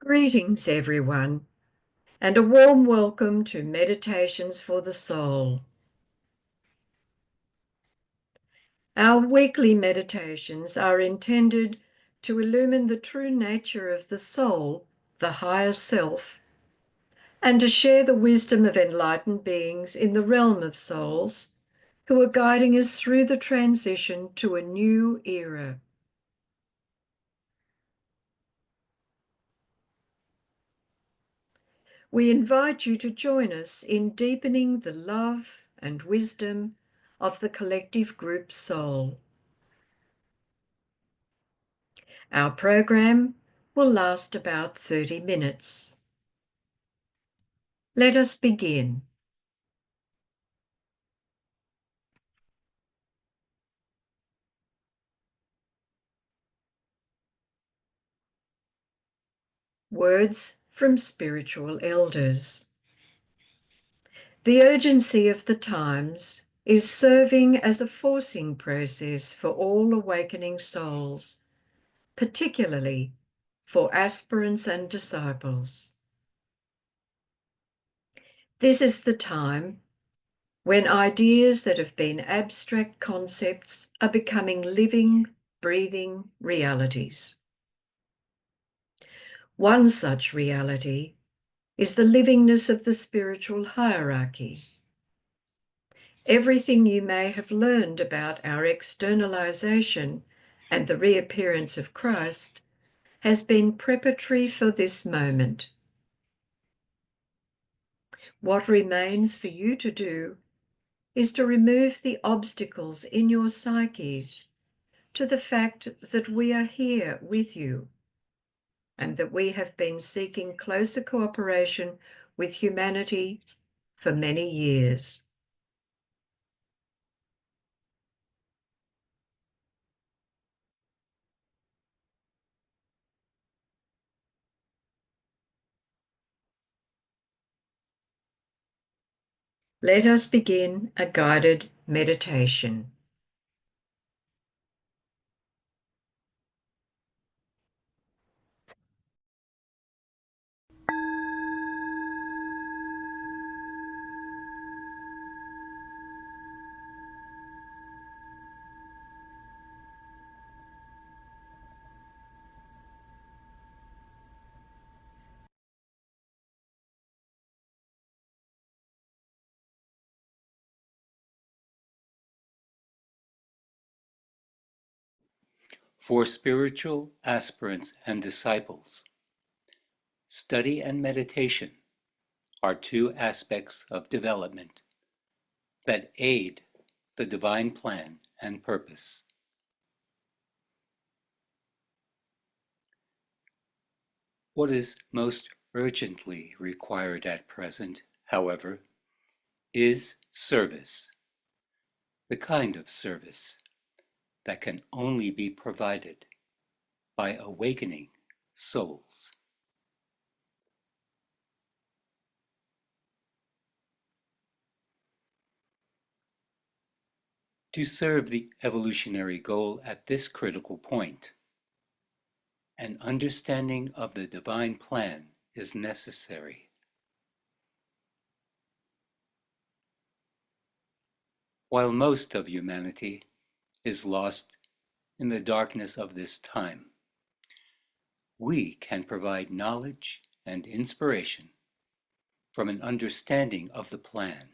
Greetings, everyone, and a warm welcome to Meditations for the Soul. Our weekly meditations are intended to illumine the true nature of the soul, the higher self, and to share the wisdom of enlightened beings in the realm of souls who are guiding us through the transition to a new era. We invite you to join us in deepening the love and wisdom of the collective group soul. Our program will last about 30 minutes. Let us begin. Words from spiritual elders. The urgency of the times is serving as a forcing process for all awakening souls, particularly for aspirants and disciples. This is the time when ideas that have been abstract concepts are becoming living, breathing realities. One such reality is the livingness of the spiritual hierarchy. Everything you may have learned about our externalization and the reappearance of Christ has been preparatory for this moment. What remains for you to do is to remove the obstacles in your psyches to the fact that we are here with you and that we have been seeking closer cooperation with humanity for many years. Let us begin a guided meditation. For spiritual aspirants and disciples, study and meditation are two aspects of development that aid the divine plan and purpose. What is most urgently required at present, however, is service, the kind of service that can only be provided by awakening souls. To serve the evolutionary goal at this critical point, an understanding of the divine plan is necessary. While most of humanity is lost in the darkness of this time, we can provide knowledge and inspiration from an understanding of the plan.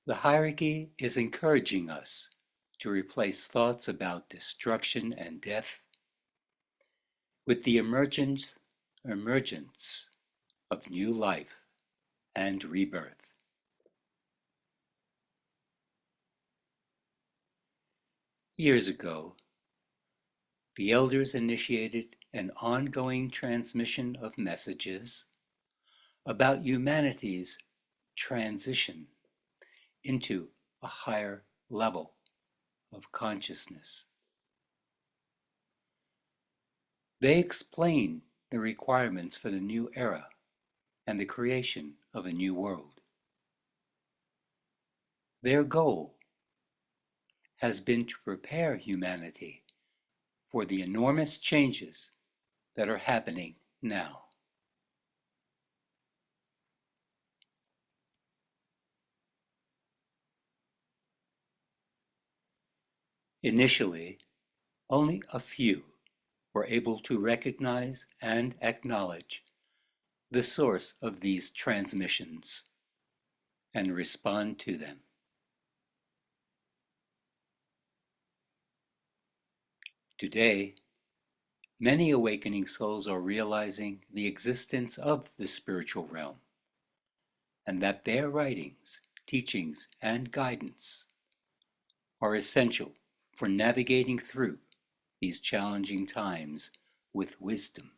The hierarchy is encouraging us to replace thoughts about destruction and death with the emergence of new life and rebirth. Years ago, the elders initiated an ongoing transmission of messages about humanity's transition into a higher level of consciousness. They explain the requirements for the new era and the creation of a new world. Their goal has been to prepare humanity for the enormous changes that are happening now. Initially, only a few were able to recognize and acknowledge the source of these transmissions and respond to them. Today, many awakening souls are realizing the existence of the spiritual realm and that their writings, teachings, and guidance are essential for navigating through these challenging times with wisdom.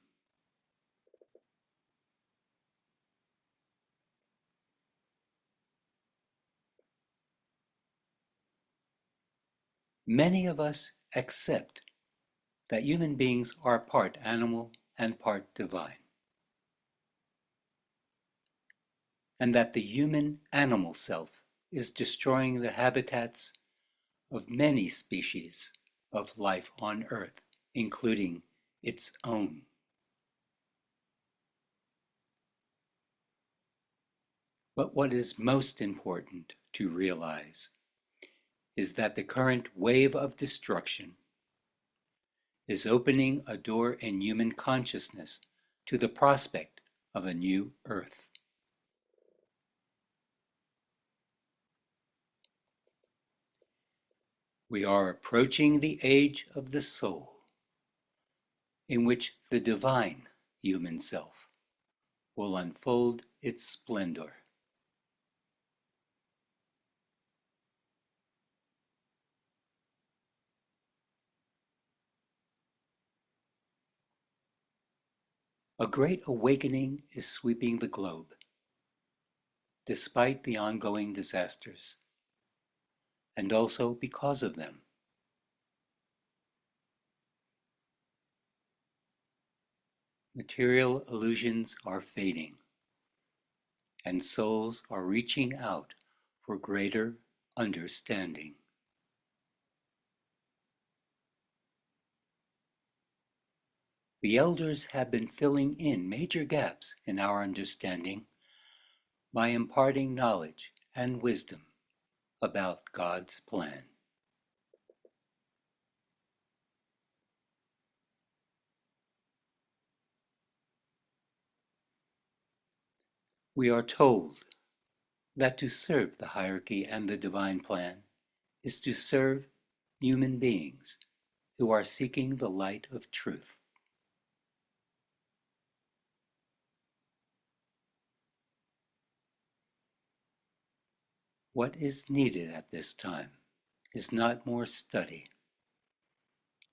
Many of us accept that human beings are part animal and part divine, and that the human animal self is destroying the habitats of many species of life on Earth, including its own. But what is most important to realize is that the current wave of destruction is opening a door in human consciousness to the prospect of a new Earth. We are approaching the age of the soul, in which the divine human self will unfold its splendor. A great awakening is sweeping the globe, despite the ongoing disasters, and also because of them. Material illusions are fading, and souls are reaching out for greater understanding. The elders have been filling in major gaps in our understanding by imparting knowledge and wisdom about God's plan. We are told that to serve the hierarchy and the divine plan is to serve human beings who are seeking the light of truth. What is needed at this time is not more study,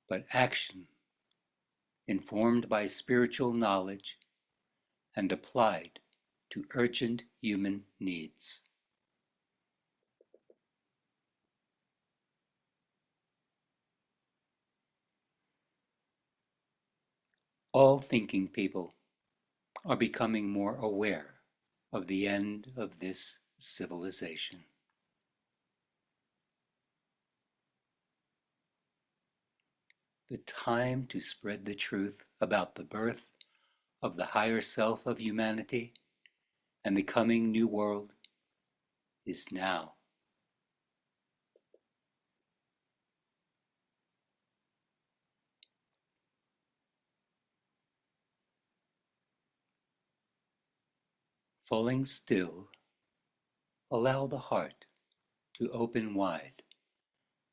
but action informed by spiritual knowledge and applied to urgent human needs. All thinking people are becoming more aware of the end of this civilization. The time to spread the truth about the birth of the higher self of humanity and the coming new world is now. Falling still, allow the heart to open wide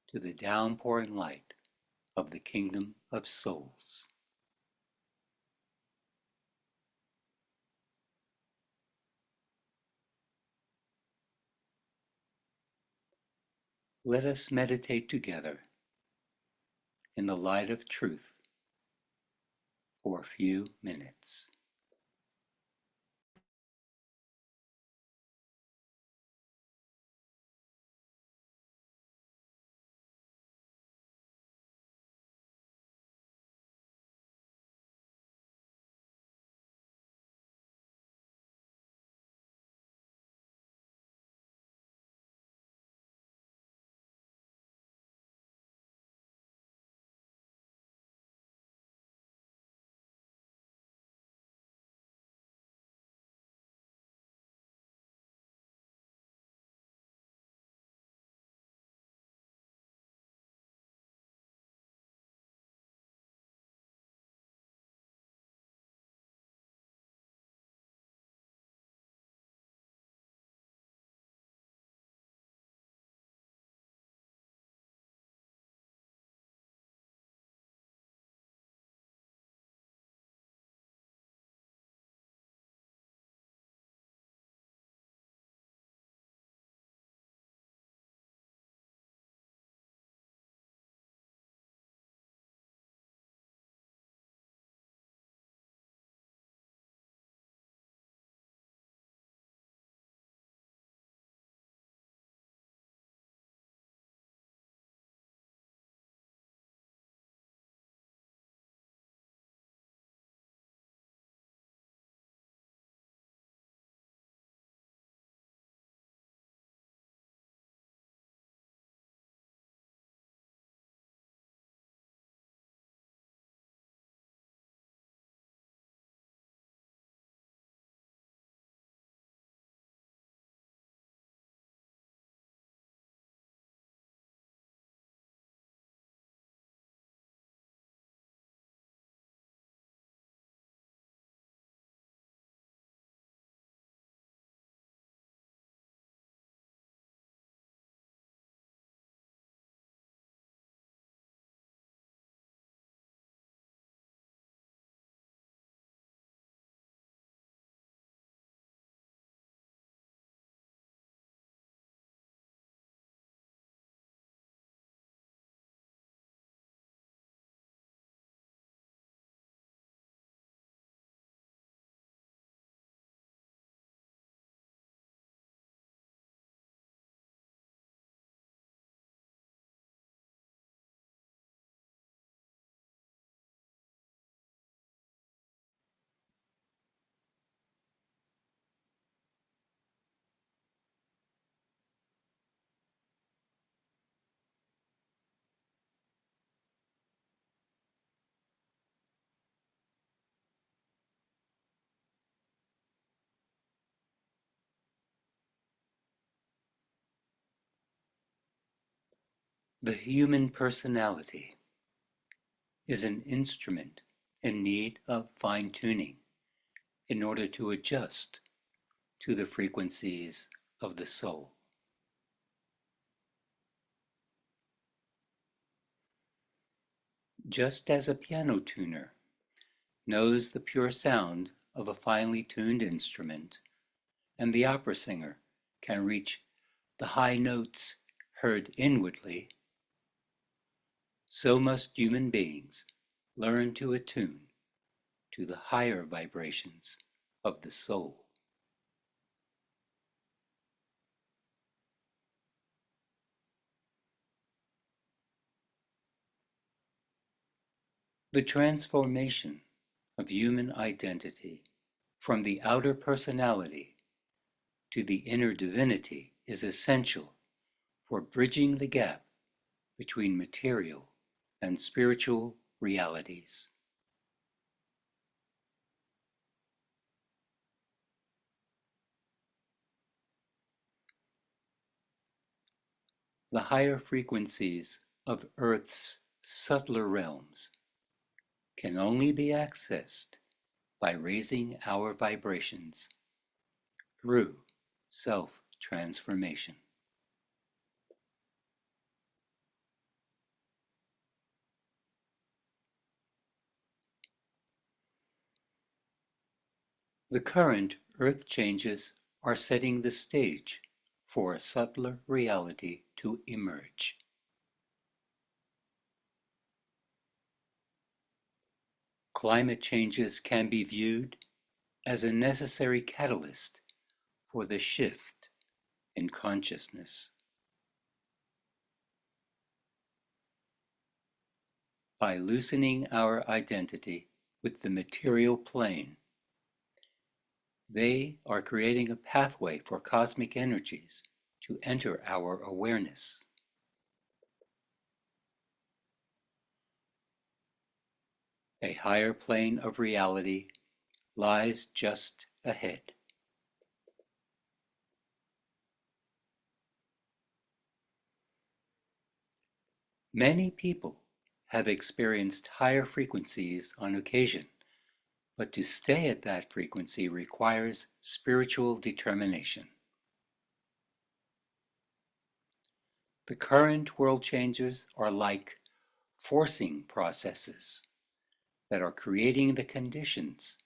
to the downpouring light of the kingdom of souls. Let us meditate together in the light of truth for a few minutes. The human personality is an instrument in need of fine-tuning in order to adjust to the frequencies of the soul. Just as a piano tuner knows the pure sound of a finely tuned instrument, and the opera singer can reach the high notes heard inwardly, so must human beings learn to attune to the higher vibrations of the soul. The transformation of human identity from the outer personality to the inner divinity is essential for bridging the gap between material and spiritual realities. The higher frequencies of Earth's subtler realms can only be accessed by raising our vibrations through self-transformation. The current Earth changes are setting the stage for a subtler reality to emerge. Climate changes can be viewed as a necessary catalyst for the shift in consciousness. By loosening our identity with the material plane, they are creating a pathway for cosmic energies to enter our awareness. A higher plane of reality lies just ahead. Many people have experienced higher frequencies on occasion, but to stay at that frequency requires spiritual determination. The current world changes are like forcing processes that are creating the conditions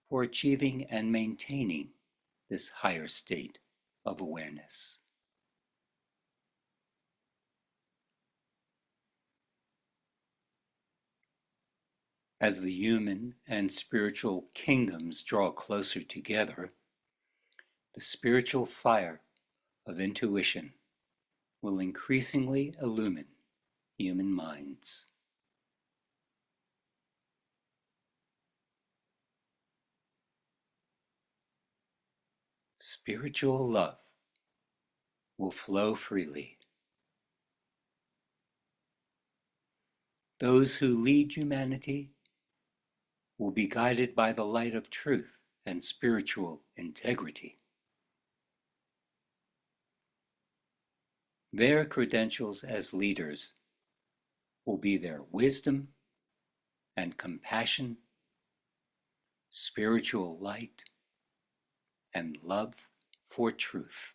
for achieving and maintaining this higher state of awareness. As the human and spiritual kingdoms draw closer together, the spiritual fire of intuition will increasingly illumine human minds. Spiritual love will flow freely. Those who lead humanity will be guided by the light of truth and spiritual integrity. Their credentials as leaders will be their wisdom and compassion, spiritual light, and love for truth.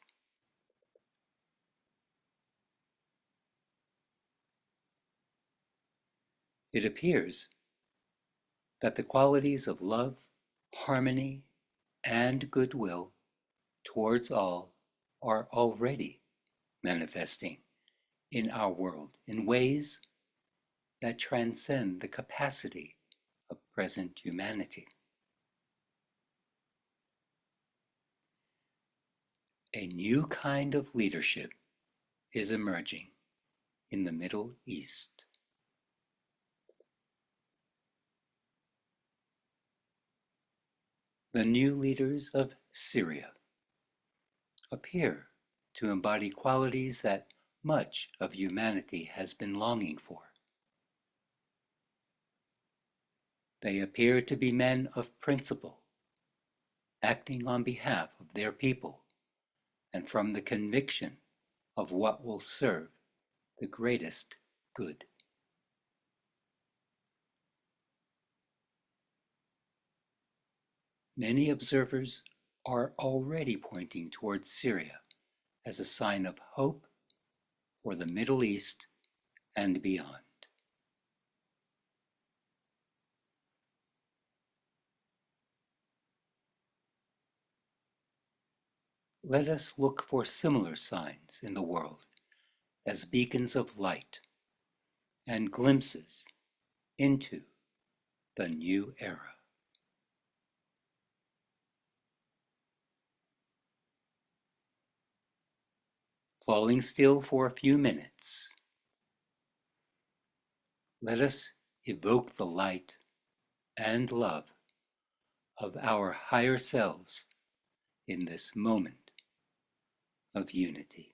It appears that the qualities of love, harmony, and goodwill towards all are already manifesting in our world in ways that transcend the capacity of present humanity. A new kind of leadership is emerging in the Middle East. The new leaders of Syria appear to embody qualities that much of humanity has been longing for. They appear to be men of principle, acting on behalf of their people and from the conviction of what will serve the greatest good. Many observers are already pointing towards Syria as a sign of hope for the Middle East and beyond. Let us look for similar signs in the world as beacons of light and glimpses into the new era. Falling still for a few minutes, let us evoke the light and love of our higher selves in this moment of unity.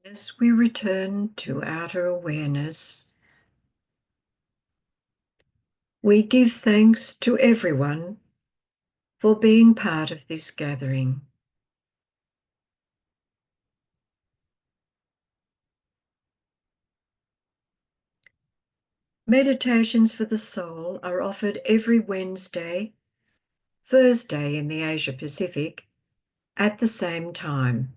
As we return to outer awareness, we give thanks to everyone for being part of this gathering. Meditations for the soul are offered every Wednesday, Thursday in the Asia Pacific, at the same time.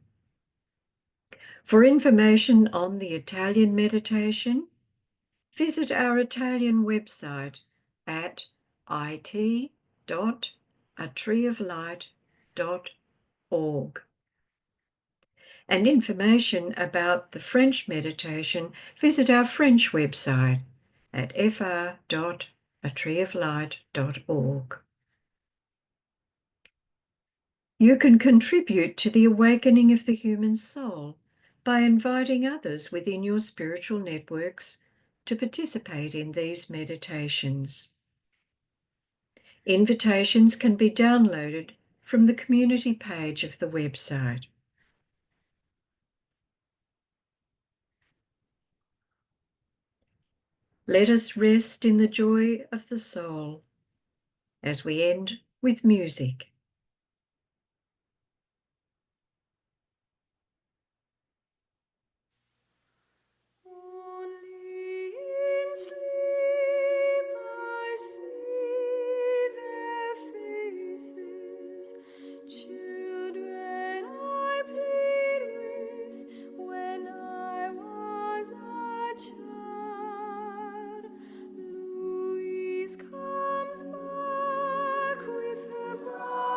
For information on the Italian meditation, visit our Italian website at it.atreeoflight.org. And information about the French meditation, visit our French website at fr.atreeoflight.org. You can contribute to the awakening of the human soul by inviting others within your spiritual networks to participate in these meditations. Invitations can be downloaded from the community page of the website. Let us rest in the joy of the soul as we end with music. Only in sleep I see their faces, children I played with when I was a child. Louise comes back with her brother.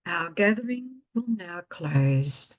Our gathering will now close.